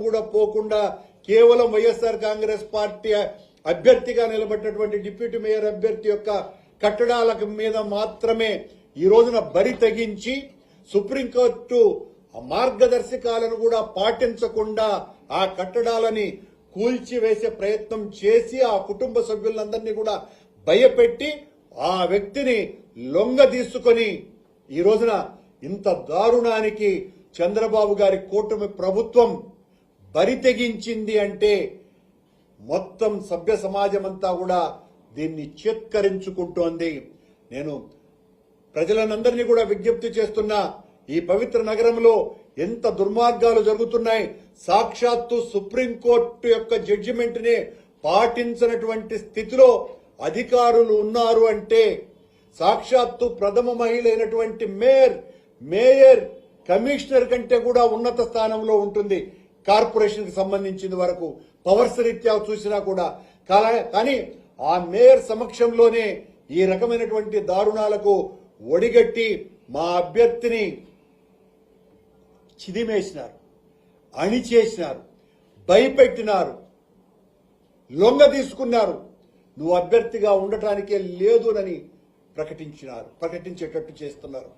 కూడా పోకుండా కేవలం వైఎస్ఆర్ కాంగ్రెస్ పార్టీ అభ్యర్థిగా నిలబడినటువంటి డిప్యూటీ మేయర్ అభ్యర్థి యొక్క కట్టడాల మీద మాత్రమే ఈ రోజున బరి తెగించి సుప్రీంకోర్టు మార్గదర్శకాలను కూడా పాటించకుండా ఆ కట్టడాలని కూల్చివేసే ప్రయత్నం చేసి ఆ కుటుంబ సభ్యులందరినీ కూడా భయపెట్టి ఆ వ్యక్తిని లొంగ తీసుకొని ఈ రోజున ఇంత దారుణానికి చంద్రబాబు గారి కూటమి ప్రభుత్వం బరి తెగించింది అంటే మొత్తం సభ్య సమాజం అంతా కూడా దీన్ని చేత్కరించుకుంటోంది. నేను ప్రజలందరినీ కూడా విజ్ఞప్తి చేస్తున్నా, ఈ పవిత్ర నగరంలో ఎంత దుర్మార్గాలు జరుగుతున్నాయి. సాక్షాత్తు సుప్రీంకోర్టు యొక్క జడ్జిమెంట్ ని పాటించినటువంటి స్థితిలో అధికారులు ఉన్నారు అంటే సాక్షాత్తు ప్రథమ మహిళ అయినటువంటి మేయర్ కమిషనర్ కంటే కూడా ఉన్నత స్థానంలో ఉంటుంది కార్పొరేషన్ కి సంబంధించిన వరకు పవర్స్ రీత్యా చూసినా కూడా. కానీ ఆ మేయర్ సమక్షంలోనే ఈ రకమైనటువంటి దారుణాలకు ఒడిగట్టి మా అభ్యర్థిని చిదిమేసినారు, అణిచేసినారు, భయపెట్టినారు, లొంగ తీసుకున్నారు. నువ్వు అభ్యర్థిగా ఉండటానికే లేదునని ప్రకటించేటట్టు చేస్తున్నారు.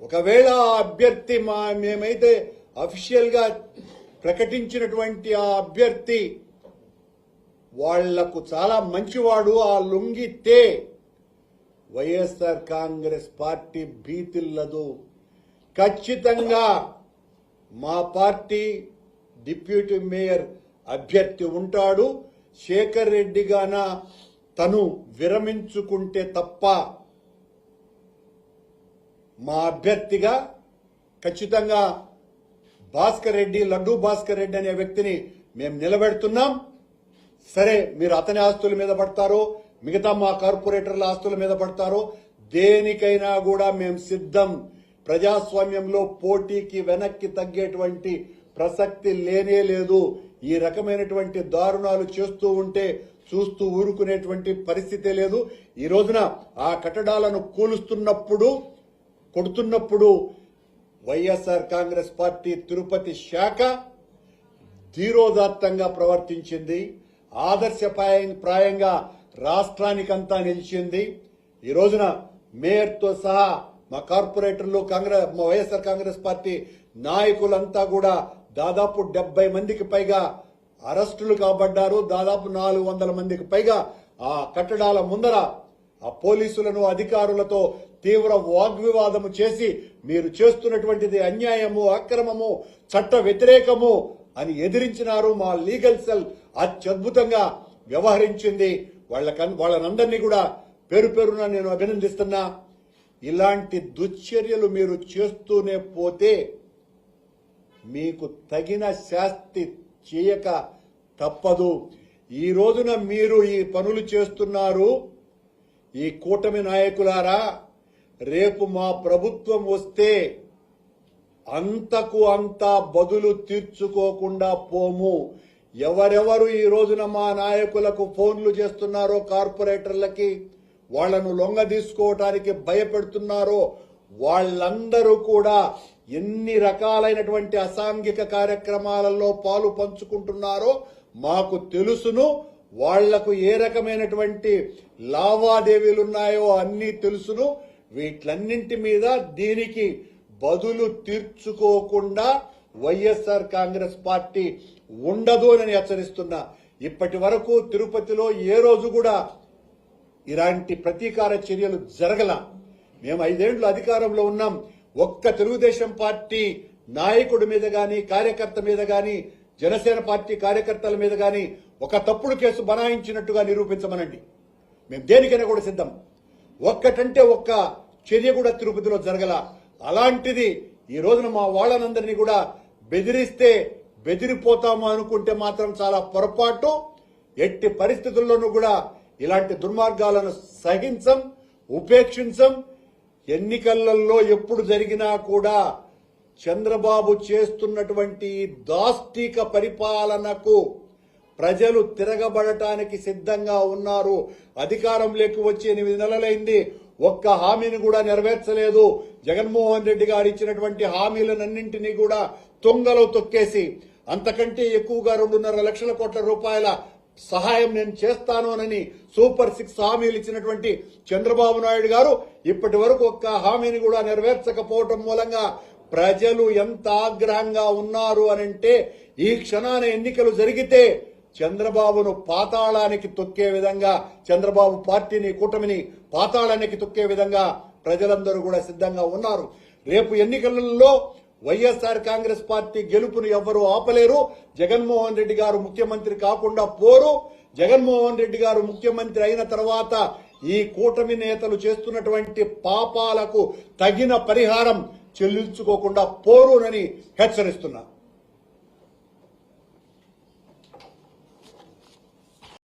ఒకవేళ ఆ అభ్యర్థి మేమైతే అఫీషియల్ గా ప్రకటించినటువంటి ఆ అభ్యర్థి వాళ్లకు చాలా మంచివాడు, ఆ లొంగితే వైఎస్ఆర్ కాంగ్రెస్ పార్టీ భీతిల్లదు. ఖచ్చితంగా మా పార్టీ డిప్యూటీ మేయర్ అభ్యర్థి ఉంటాడు. శేఖర్ రెడ్డి గాన తను విరమించుకుంటే తప్ప మా అభ్యర్థిగా ఖచ్చితంగా భాస్కర్ రెడ్డి, లడ్డూ భాస్కర్ రెడ్డి అనే వ్యక్తిని మేము నిలబెడుతున్నాం. సరే, మీరు అతని ఆస్తుల మీద పడతారో, మిగతా మా కార్పొరేటర్ల ఆస్తుల మీద పడతారో, దేనికైనా కూడా మేము సిద్ధం. ప్రజాస్వామ్యంలో పోటీకి వెనక్కి తగ్గేటువంటి ప్రసక్తి లేనే లేదు. ఈ రకమైనటువంటి దారుణాలు చేస్తూ ఉంటే చూస్తూ ఊరుకునేటువంటి పరిస్థితే లేదు. ఈ రోజున ఆ కట్టడాలను కూలుస్తున్నప్పుడు, కొడుతున్నప్పుడు వైఎస్ఆర్ కాంగ్రెస్ పార్టీ తిరుపతి శాఖ ధీరోదాత్తంగా ప్రవర్తించింది. ఆదర్శప్రాయంగా రాష్ట్రానికంతా నిలిచింది. ఈ రోజున మేయర్తో సహా మా కార్పొరేటర్లు, మా వైఎస్ఆర్ కాంగ్రెస్ పార్టీ నాయకులంతా కూడా దాదాపు 70 మందికి పైగా అరెస్టులు కాబడ్డారు. దాదాపు 400 మందికి పైగా ఆ కట్టడాల ముందర ఆ పోలీసులను, అధికారులతో తీవ్ర వాగ్వివాదము చేసి మీరు చేస్తున్నటువంటిది అన్యాయము, అక్రమము, చట్ట వ్యతిరేకము అని ఎదిరించినారు. మా లీగల్ సెల్ అత్యద్భుతంగా వ్యవహరించింది. వాళ్ళనందరినీ కూడా పేరు పేరున నేను అభినందిస్తున్నా. ఇలాంటి దుశ్చర్యలు మీరు చేస్తూనే పోతే మీకు తగిన శాస్తి చేయక తప్పదు. ఈ రోజున మీరు ఈ పనులు చేస్తున్నారు. ఈ కూటమి నాయకులారా, రేపు మా ప్రభుత్వం వస్తే అంతకు అంతా బదులు తీర్చుకోకుండా పోము. ఎవరెవరు ఈ రోజున మా నాయకులకు ఫోన్లు చేస్తున్నారో, కార్పొరేటర్లకి వాళ్లను లొంగ తీసుకోవటానికి భయపెడుతున్నారో, వాళ్ళందరూ కూడా ఎన్ని రకాలైనటువంటి అసాంఘిక కార్యక్రమాలలో పాలు పంచుకుంటున్నారో మాకు తెలుసును. వాళ్లకు ఏ రకమైనటువంటి లావాదేవీలున్నాయో అన్నీ తెలుసును. వీటిలన్నింటి మీద దీనికి బదులు తీర్చుకోకుండా వైఎస్ఆర్ కాంగ్రెస్ పార్టీ ఉండదు అని హెచ్చరిస్తున్నా. ఇప్పటి వరకు తిరుపతిలో ఏ రోజు కూడా ఇలాంటి ప్రతీకార చర్యలు జరగల. మేము 5 ఏళ్లు అధికారంలో ఉన్నాం. ఒక్క తెలుగుదేశం పార్టీ నాయకుడి మీద గాని, కార్యకర్త మీద గాని, జనసేన పార్టీ కార్యకర్తల మీద గాని ఒక తప్పుడు కేసు బనాయించినట్టుగా నిరూపించమనండి, మేము దేనికైనా కూడా సిద్ధం. ఒక్కటంటే ఒక్క చర్య కూడా తిరుపతిలో జరగల. అలాంటిది ఈ రోజున మా వాళ్ళనందరినీ కూడా బెదిరిస్తే బెదిరిపోతాము అనుకుంటే మాత్రం చాలా పొరపాటు. ఎట్టి పరిస్థితుల్లోనూ కూడా ఇలాంటి దుర్మార్గాలను సహించం, ఉపేక్షించం. ఎన్నికలలో ఎప్పుడు జరిగినా కూడా చంద్రబాబు చేస్తున్నటువంటి దాష్టిక పరిపాలనకు ప్రజలు తిరగబడటానికి సిద్ధంగా ఉన్నారు. అధికారంలోకి వచ్చి 8 నెలలైంది, ఒక్క హామీని కూడా నెరవేర్చలేదు. జగన్మోహన్ రెడ్డి గారు ఇచ్చినటువంటి హామీలన్నింటినీ కూడా తుంగలో తొక్కేసి అంతకంటే ఎక్కువగా 2.5 లక్షల కోట్ల రూపాయల సహాయం నేను చేస్తాను అని సూపర్ 6 హామీలు ఇచ్చినటువంటి చంద్రబాబు నాయుడు గారు ఇప్పటి వరకు ఒక్క హామీని కూడా నెరవేర్చకపోవటం మూలంగా ప్రజలు ఎంత ఆగ్రహంగా ఉన్నారు అనంటే ఈ క్షణాన ఎన్నికలు జరిగితే చంద్రబాబును పాతాళానికి తొక్కే విధంగా, చంద్రబాబు పార్టీని కూటమిని పాతాళానికి తొక్కే విధంగా ప్రజలందరూ కూడా సిద్ధంగా ఉన్నారు. రేపు ఎన్నికలలో వైఎస్ఆర్ కాంగ్రెస్ పార్టీ గెలుపును ఎవ్వరూ ఆపలేరు. జగన్మోహన్ రెడ్డి గారు ముఖ్యమంత్రి కాకుండా పోరు. జగన్మోహన్ రెడ్డి గారు ముఖ్యమంత్రి అయిన తర్వాత ఈ కూటమి నేతలు చేస్తున్నటువంటి పాపాలకు తగిన పరిహారం చెల్లించుకోకుండా పోరునని హెచ్చరిస్తున్నా.